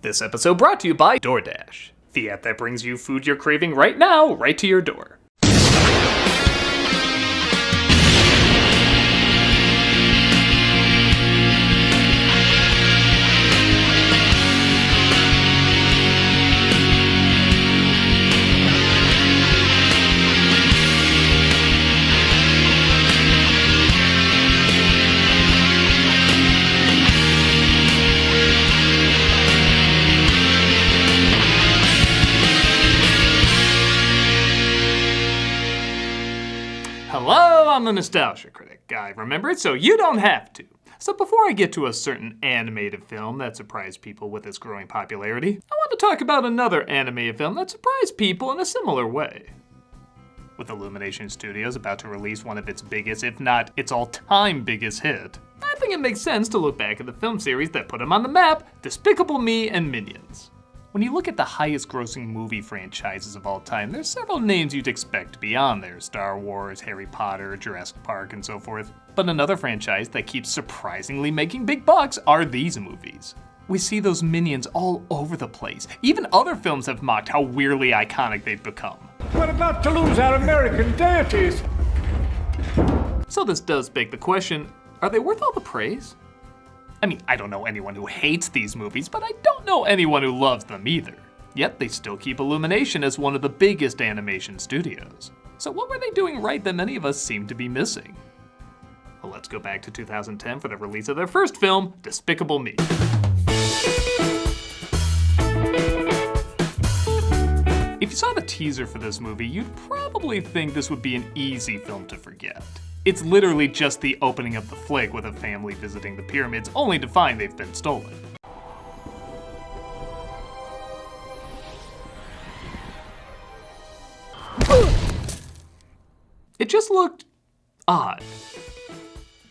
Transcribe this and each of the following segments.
This episode brought to you by DoorDash, the app that brings you food you're craving right now, right to your door. Hello, I'm the Nostalgia Critic. I remember it so you don't have to. So before I get to a certain animated film that surprised people with its growing popularity, I want to talk about another animated film that surprised people in a similar way. With Illumination Studios about to release one of its biggest, if not its all-time biggest hit, I think it makes sense to look back at the film series that put them on the map, Despicable Me and Minions. When you look at the highest grossing movie franchises of all time, there's several names you'd expect to be on there. Star Wars, Harry Potter, Jurassic Park, and so forth. But another franchise that keeps surprisingly making big bucks are these movies. We see those minions all over the place. Even other films have mocked how weirdly iconic they've become. We're about to lose our American deities. So this does beg the question, are they worth all the praise? I mean, I don't know anyone who hates these movies, but I don't know anyone who loves them either. Yet they still keep Illumination as one of the biggest animation studios. So what were they doing right that many of us seem to be missing? Well, let's go back to 2010 for the release of their first film, Despicable Me. If you saw the teaser for this movie, you'd probably think this would be an easy film to forget. It's literally just the opening of the flick with a family visiting the pyramids only to find they've been stolen. It just looked odd.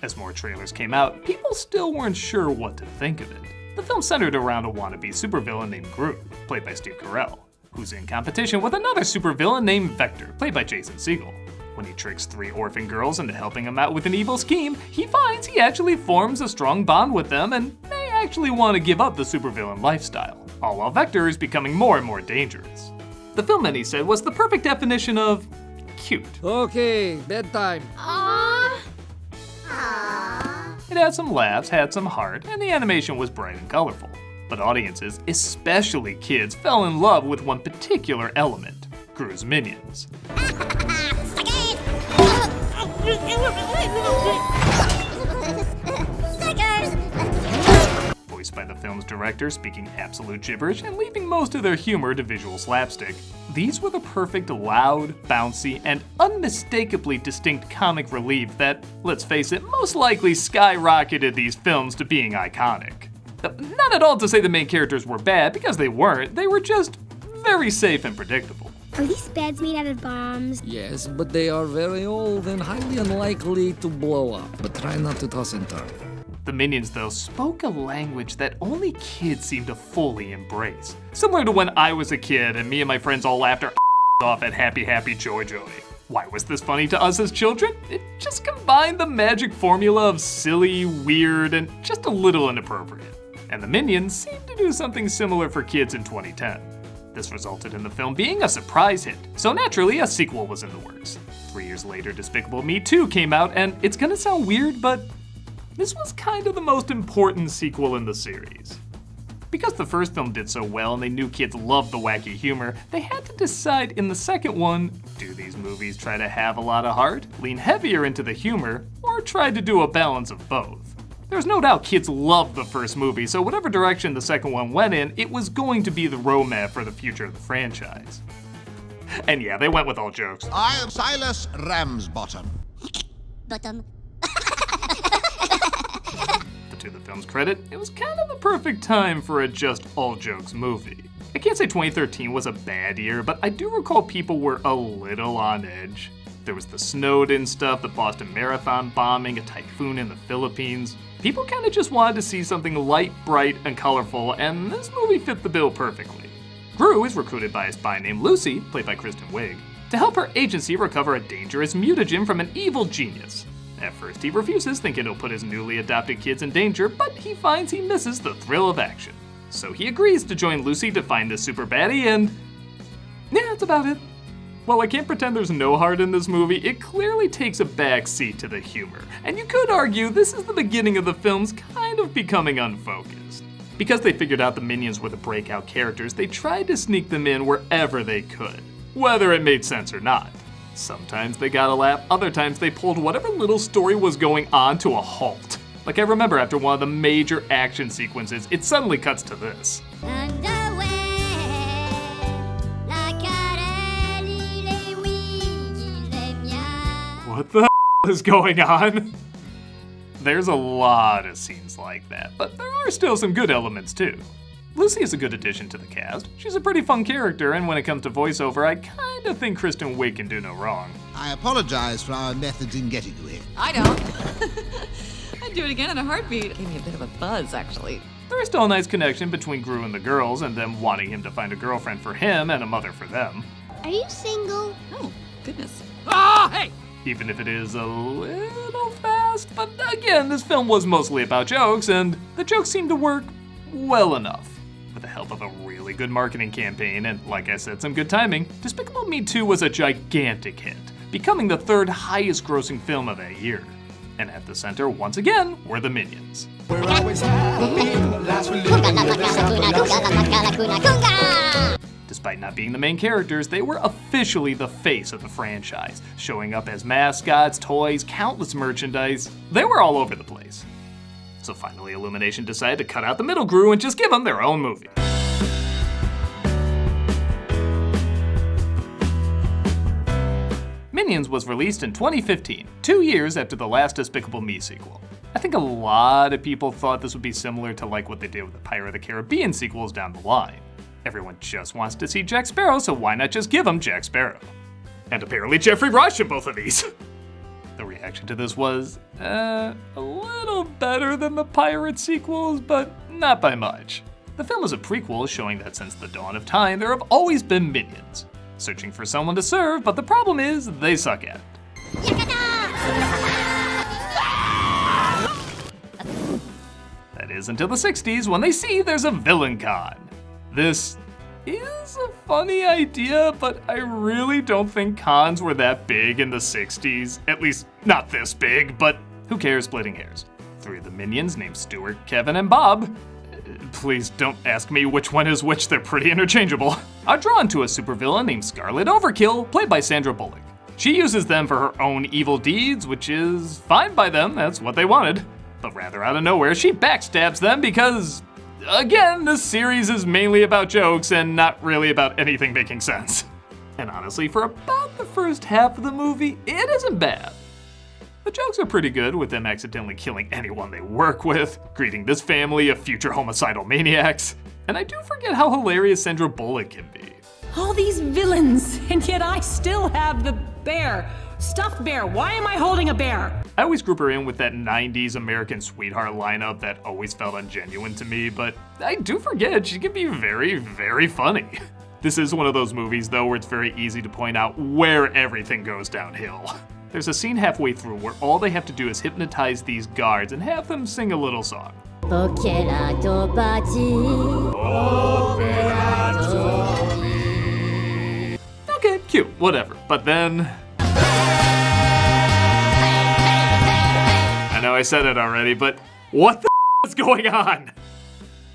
As more trailers came out, people still weren't sure what to think of it. The film centered around a wannabe supervillain named Gru, played by Steve Carell, who's in competition with another supervillain named Vector, played by Jason Segel. When he tricks 3 orphan girls into helping him out with an evil scheme, he finds he actually forms a strong bond with them and may actually want to give up the supervillain lifestyle, all while Vector is becoming more and more dangerous. The film, many said, was the perfect definition of cute. Okay, bedtime. Aww. It had some laughs, had some heart, and the animation was bright and colorful. But audiences, especially kids, fell in love with one particular element, Gru's minions. Voiced by the film's director speaking absolute gibberish and leaving most of their humor to visual slapstick, these were the perfect loud, bouncy, and unmistakably distinct comic relief that, let's face it, most likely skyrocketed these films to being iconic. Not at all to say the main characters were bad, because they weren't, they were just very safe and predictable. Are these beds made out of bombs? Yes, but they are very old and highly unlikely to blow up. But try not to toss and turn. The minions, though, spoke a language that only kids seem to fully embrace. Similar to when I was a kid and me and my friends all laughed our off at Happy Happy Joy Joy. Why was this funny to us as children? It just combined the magic formula of silly, weird, and just a little inappropriate. And the minions seemed to do something similar for kids in 2010. This resulted in the film being a surprise hit, so naturally a sequel was in the works. 3 years later, Despicable Me 2 came out, and it's gonna sound weird, but this was kind of the most important sequel in the series. Because the first film did so well and they knew kids loved the wacky humor, they had to decide in the second one, do these movies try to have a lot of heart, lean heavier into the humor, or try to do a balance of both? There's no doubt kids loved the first movie, so whatever direction the second one went in, it was going to be the roadmap for the future of the franchise. And yeah, they went with all jokes. I am Silas Ramsbottom. Bottom. But to the film's credit, it was kind of the perfect time for a just all jokes movie. I can't say 2013 was a bad year, but I do recall people were a little on edge. There was the Snowden stuff, the Boston Marathon bombing, a typhoon in the Philippines. People kind of just wanted to see something light, bright, and colorful, and this movie fit the bill perfectly. Gru is recruited by a spy named Lucy, played by Kristen Wiig, to help her agency recover a dangerous mutagen from an evil genius. At first he refuses, thinking it'll put his newly adopted kids in danger, but he finds he misses the thrill of action. So he agrees to join Lucy to find the super baddie, and yeah, that's about it. While I can't pretend there's no heart in this movie, it clearly takes a back seat to the humor. And you could argue this is the beginning of the film's kind of becoming unfocused. Because they figured out the Minions were the breakout characters, they tried to sneak them in wherever they could, whether it made sense or not. Sometimes they got a laugh, other times they pulled whatever little story was going on to a halt. Like I remember after one of the major action sequences, it suddenly cuts to this. What the is going on? There's a lot of scenes like that, but there are still some good elements too. Lucy is a good addition to the cast. She's a pretty fun character, and when it comes to voiceover, I kinda think Kristen Wiig can do no wrong. I apologize for our methods in getting you here. I don't. I'd do it again in a heartbeat. It gave me a bit of a buzz, actually. There is still a nice connection between Gru and the girls, and them wanting him to find a girlfriend for him and a mother for them. Are you single? Oh, goodness. Ah, hey! Even if it is a little fast, but again, this film was mostly about jokes, and the jokes seemed to work well enough. With the help of a really good marketing campaign, and like I said, some good timing, Despicable Me 2 was a gigantic hit, becoming the third highest grossing film of that year. And at the center, once again, were the Minions. Despite not being the main characters, they were officially the face of the franchise, showing up as mascots, toys, countless merchandise. They were all over the place. So finally, Illumination decided to cut out the middle Gru and just give them their own movie. Minions was released in 2015, 2 years after the last Despicable Me sequel. I think a lot of people thought this would be similar to like what they did with the Pirates of the Caribbean sequels down the line. Everyone just wants to see Jack Sparrow, so why not just give him Jack Sparrow? And apparently Jeffrey Rush in both of these. The reaction to this was, a little better than the Pirate sequels, but not by much. The film is a prequel showing that since the dawn of time, there have always been minions, searching for someone to serve, but the problem is, they suck at it. That is until the 60s when they see there's a villain con. This is a funny idea, but I really don't think cons were that big in the 60s. At least, not this big, but who cares, splitting hairs. 3 of the Minions named Stuart, Kevin, and Bob. Please don't ask me which one is which, they're pretty interchangeable. Are drawn to a supervillain named Scarlet Overkill, played by Sandra Bullock. She uses them for her own evil deeds, which is fine by them, that's what they wanted. But rather out of nowhere, she backstabs them because, again, this series is mainly about jokes and not really about anything making sense. And honestly, for about the first half of the movie, it isn't bad. The jokes are pretty good, with them accidentally killing anyone they work with, greeting this family of future homicidal maniacs. And I do forget how hilarious Sandra Bullock can be. All these villains, and yet I still have the bear. Stuffed bear. Why am I holding a bear? I always group her in with that 90s American Sweetheart lineup that always felt ungenuine to me, but I do forget she can be very, very funny. This is one of those movies, though, where it's very easy to point out where everything goes downhill. There's a scene halfway through where all they have to do is hypnotize these guards and have them sing a little song. Okay, cute, whatever. But then... I know I said it already, but what the is going on?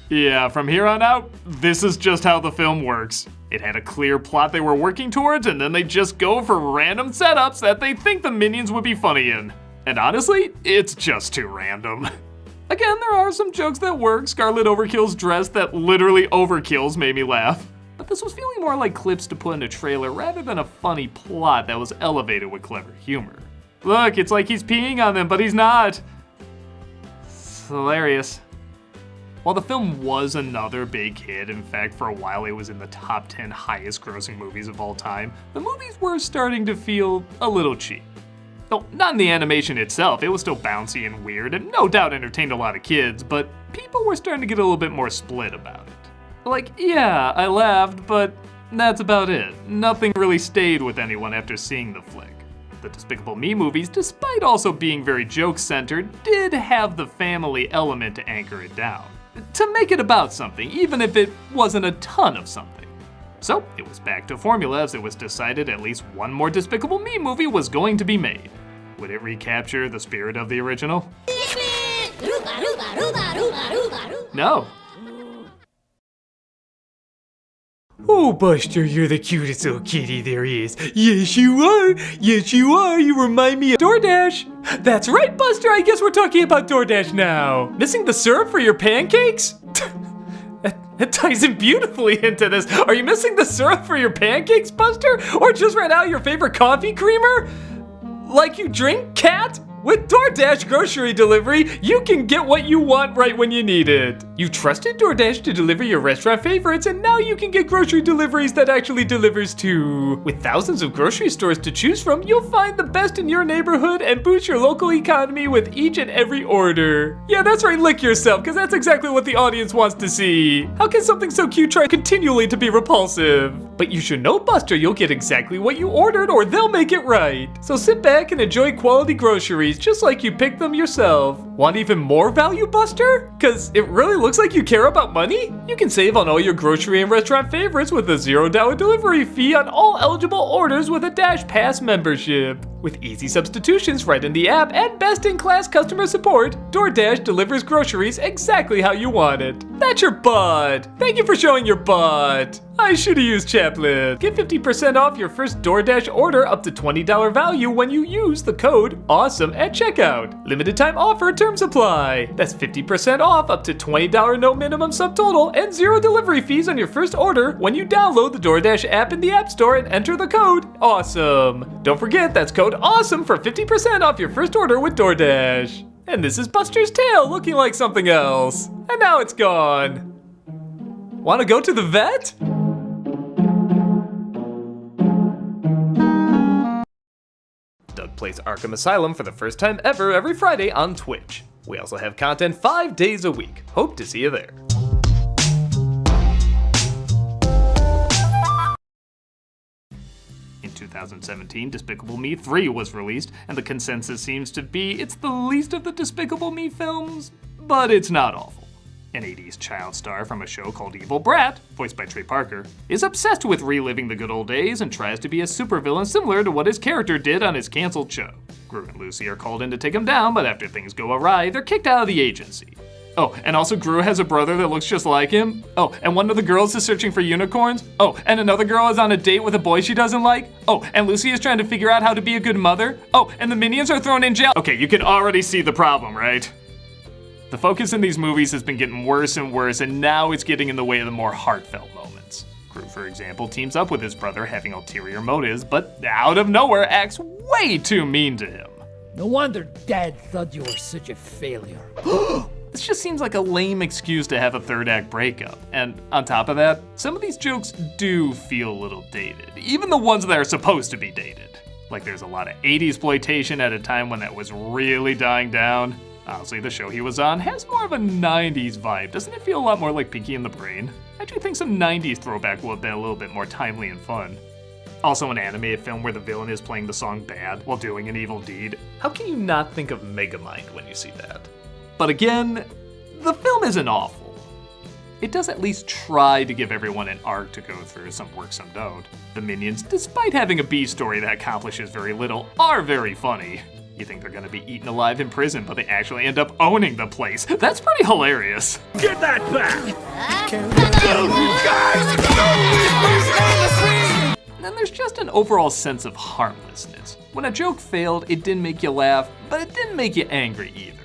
Yeah, from here on out, this is just how the film works. It had a clear plot they were working towards, and then they just go for random setups that they think the Minions would be funny in. And honestly, it's just too random. Again, there are some jokes that work. Scarlet Overkill's dress that literally overkills made me laugh. But this was feeling more like clips to put in a trailer rather than a funny plot that was elevated with clever humor. Look, it's like he's peeing on them, but he's not. It's hilarious. While the film was another big hit, in fact, for a while it was in the top 10 highest grossing movies of all time, the movies were starting to feel a little cheap. Though not in the animation itself, it was still bouncy and weird, and no doubt entertained a lot of kids, but people were starting to get a little bit more split about it. Like, yeah, I laughed, but that's about it. Nothing really stayed with anyone after seeing the flick. The Despicable Me movies, despite also being very joke-centered, did have the family element to anchor it down. to make it about something, even if it wasn't a ton of something. So it was back to formula as it was decided at least one more Despicable Me movie was going to be made. Would it recapture the spirit of the original? No. Oh, Buster, you're the cutest little kitty there is. Yes, you are. Yes, you are. You remind me of DoorDash. That's right, Buster. I guess we're talking about DoorDash now. Missing the syrup for your pancakes? That ties in beautifully into this. Are you missing the syrup for your pancakes, Buster? Or just ran out your favorite coffee creamer? Like you drink, cat? With DoorDash grocery delivery, you can get what you want right when you need it. You trusted DoorDash to deliver your restaurant favorites, and now you can get grocery deliveries that actually delivers too. With thousands of grocery stores to choose from, you'll find the best in your neighborhood and boost your local economy with each and every order. Yeah, that's right, lick yourself, because that's exactly what the audience wants to see. How can something so cute try continually to be repulsive? But you should know, Buster, you'll get exactly what you ordered, or they'll make it right. So sit back and enjoy quality groceries just like you picked them yourself. Want even more value, Buster? Cause it really looks like you care about money? You can save on all your grocery and restaurant favorites with a $0 delivery fee on all eligible orders with a Dash Pass membership. With easy substitutions right in the app and best-in-class customer support, DoorDash delivers groceries exactly how you want it. That's your butt. Thank you for showing your butt. I should've used Chaplin. Get 50% off your first DoorDash order up to $20 value when you use the code AWESOME at checkout. Limited time offer, terms apply. That's 50% off up to $20 no minimum subtotal and 0 delivery fees on your first order when you download the DoorDash app in the App Store and enter the code AWESOME. Don't forget, that's code AWESOME for 50% off your first order with DoorDash. And this is Buster's tail looking like something else. And now it's gone. Wanna go to the vet? Doug plays Arkham Asylum for the first time ever every Friday on Twitch. We also have content 5 days a week. Hope to see you there. In 2017, Despicable Me 3 was released, and the consensus seems to be it's the least of the Despicable Me films, but it's not awful. An 80s child star from a show called Evil Brat, voiced by Trey Parker, is obsessed with reliving the good old days and tries to be a supervillain similar to what his character did on his canceled show. Gru and Lucy are called in to take him down, but after things go awry, they're kicked out of the agency. Oh, and also Gru has a brother that looks just like him. Oh, and one of the girls is searching for unicorns. Oh, and another girl is on a date with a boy she doesn't like. Oh, and Lucy is trying to figure out how to be a good mother. Oh, and the Minions are thrown in jail. Okay, you can already see the problem, right? The focus in these movies has been getting worse and worse, and now it's getting in the way of the more heartfelt moments. Gru, for example, teams up with his brother having ulterior motives, but out of nowhere acts way too mean to him. No wonder Dad thought you were such a failure. This just seems like a lame excuse to have a third act breakup. And on top of that, some of these jokes do feel a little dated, even the ones that are supposed to be dated. Like there's a lot of 80s exploitation at a time when that was really dying down. Honestly, the show he was on has more of a 90s vibe. Doesn't it feel a lot more like Pinky and the Brain? I do think some 90s throwback would have been a little bit more timely and fun. Also an animated film where the villain is playing the song Bad while doing an evil deed. How can you not think of Megamind when you see that? But again, the film isn't awful. It does at least try to give everyone an arc to go through, some work, some don't. The Minions, despite having a B story that accomplishes very little, are very funny. You think they're gonna be eaten alive in prison, but they actually end up owning the place. That's pretty hilarious. Get that back! And then there's just an overall sense of harmlessness. When a joke failed, it didn't make you laugh, but it didn't make you angry either.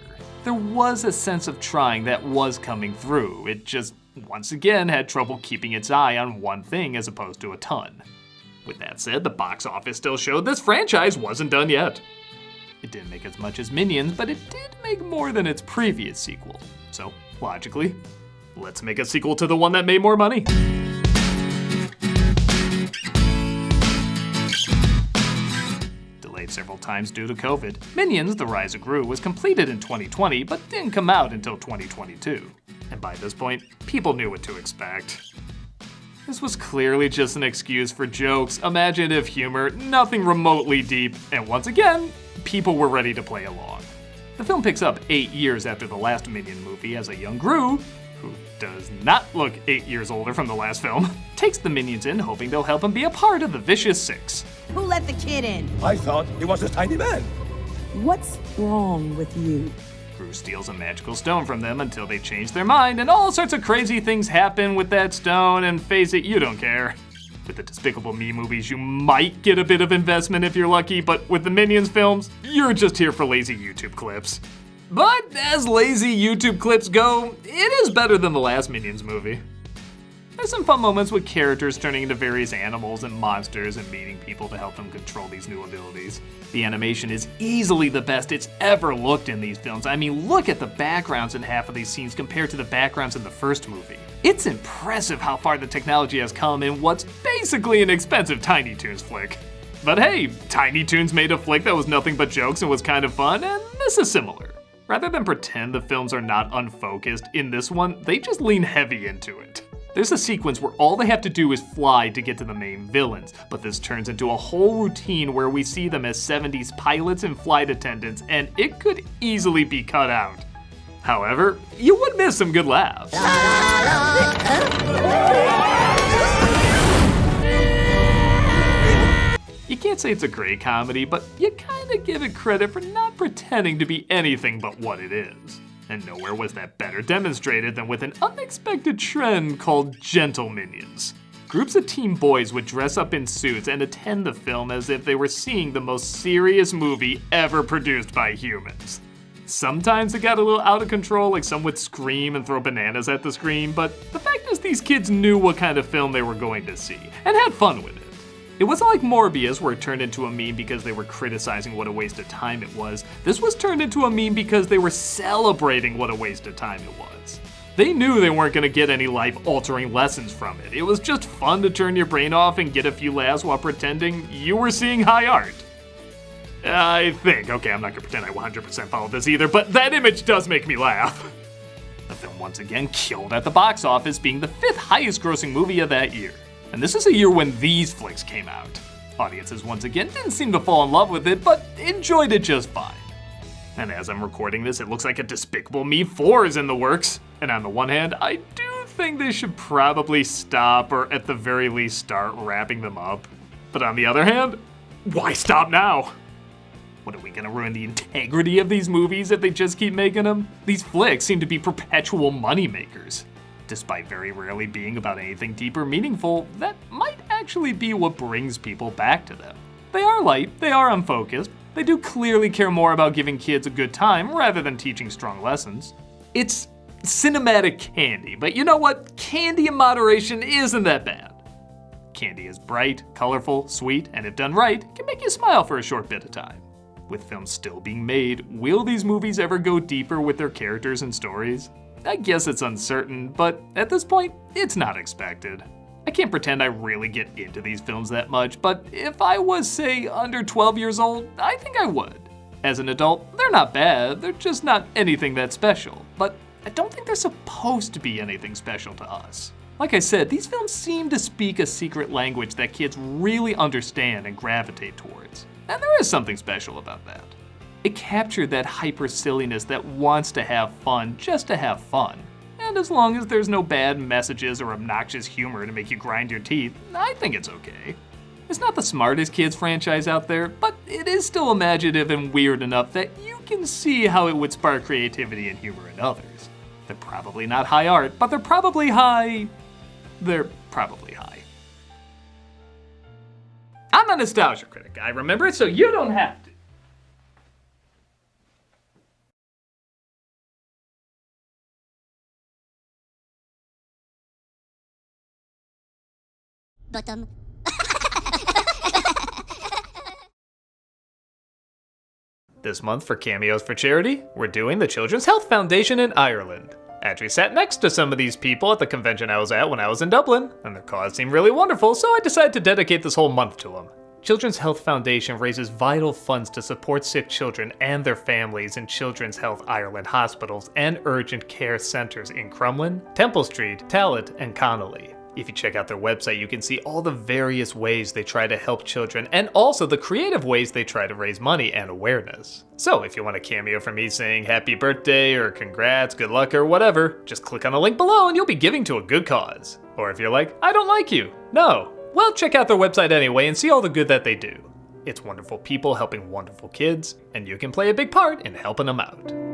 There was a sense of trying that was coming through. It just, once again, had trouble keeping its eye on one thing as opposed to a ton. With that said, the box office still showed this franchise wasn't done yet. It didn't make as much as Minions, but it did make more than its previous sequel. So, logically, let's make a sequel to the one that made more money. Delayed several times due to COVID, Minions: The Rise of Gru was completed in 2020, but didn't come out until 2022. And by this point, people knew what to expect. This was clearly just an excuse for jokes, imaginative humor, nothing remotely deep, and once again, people were ready to play along. The film picks up 8 years after the last Minion movie as a young Gru, who does not look 8 years older from the last film, takes the minions in hoping they'll help him be a part of the Vicious Six. Who let the kid in? I thought he was a tiny man. What's wrong with you? Gru steals a magical stone from them until they change their mind, and all sorts of crazy things happen with that stone, and face it, you don't care. With the Despicable Me movies, you might get a bit of investment if you're lucky, but with the Minions films, you're just here for lazy YouTube clips. But as lazy YouTube clips go, it is better than the last Minions movie. There's some fun moments with characters turning into various animals and monsters and meeting people to help them control these new abilities. The animation is easily the best it's ever looked in these films. I mean, look at the backgrounds in half of these scenes compared to the backgrounds in the first movie. It's impressive how far the technology has come in what's basically an expensive Tiny Toons flick. But hey, Tiny Toons made a flick that was nothing but jokes and was kind of fun, and this is similar. Rather than pretend the films are not unfocused, in this one, they just lean heavy into it. There's a sequence where all they have to do is fly to get to the main villains, but this turns into a whole routine where we see them as 70s pilots and flight attendants, and it could easily be cut out. However, you would miss some good laughs. You can't say it's a great comedy, but you kinda give it credit for not pretending to be anything but what it is. And nowhere was that better demonstrated than with an unexpected trend called gentle minions. Groups of teen boys would dress up in suits and attend the film as if they were seeing the most serious movie ever produced by humans. Sometimes it got a little out of control, like some would scream and throw bananas at the screen, but the fact is these kids knew what kind of film they were going to see, and had fun with it. It wasn't like Morbius, where it turned into a meme because they were criticizing what a waste of time it was. This was turned into a meme because they were celebrating what a waste of time it was. They knew they weren't going to get any life-altering lessons from it. It was just fun to turn your brain off and get a few laughs while pretending you were seeing high art. I think. Okay, I'm not going to pretend I 100% follow this either, but that image does make me laugh. The film once again killed at the box office, being the 5th highest grossing movie of that year. And this is a year when these flicks came out. Audiences once again didn't seem to fall in love with it, but enjoyed it just fine. And as I'm recording this, it looks like a Despicable Me 4 is in the works. And on the one hand, I do think they should probably stop, or at the very least start wrapping them up. But on the other hand, why stop now? What, are we gonna ruin the integrity of these movies if they just keep making them? These flicks seem to be perpetual money makers. Despite very rarely being about anything deep or meaningful, that might actually be what brings people back to them. They are light, they are unfocused, they do clearly care more about giving kids a good time rather than teaching strong lessons. It's cinematic candy, but you know what? Candy in moderation isn't that bad. Candy is bright, colorful, sweet, and if done right, can make you smile for a short bit of time. With films still being made, will these movies ever go deeper with their characters and stories? I guess it's uncertain, but at this point, it's not expected. I can't pretend I really get into these films that much, but if I was, say, under 12 years old, I think I would. As an adult, they're not bad, they're just not anything that special, but I don't think they're supposed to be anything special to us. Like I said, these films seem to speak a secret language that kids really understand and gravitate towards, and there is something special about that. It captured that hyper silliness that wants to have fun just to have fun. And as long as there's no bad messages or obnoxious humor to make you grind your teeth, I think it's okay. It's not the smartest kids franchise out there, but it is still imaginative and weird enough that you can see how it would spark creativity and humor in others. They're probably not high art, but they're probably high. They're probably high. I'm a nostalgia critic. I remember it so you don't have to. Bottom. This month for Cameos for Charity, we're doing the Children's Health Foundation in Ireland. I actually sat next to some of these people at the convention I was at when I was in Dublin, and their cause seemed really wonderful, so I decided to dedicate this whole month to them. Children's Health Foundation raises vital funds to support sick children and their families in Children's Health Ireland hospitals and urgent care centres in Crumlin, Temple Street, Tallaght, and Connolly. If you check out their website, you can see all the various ways they try to help children and also the creative ways they try to raise money and awareness. So if you want a cameo from me saying happy birthday or congrats, good luck or whatever, just click on the link below and you'll be giving to a good cause. Or if you're like, I don't like you. No. Well, check out their website anyway and see all the good that they do. It's wonderful people helping wonderful kids, and you can play a big part in helping them out.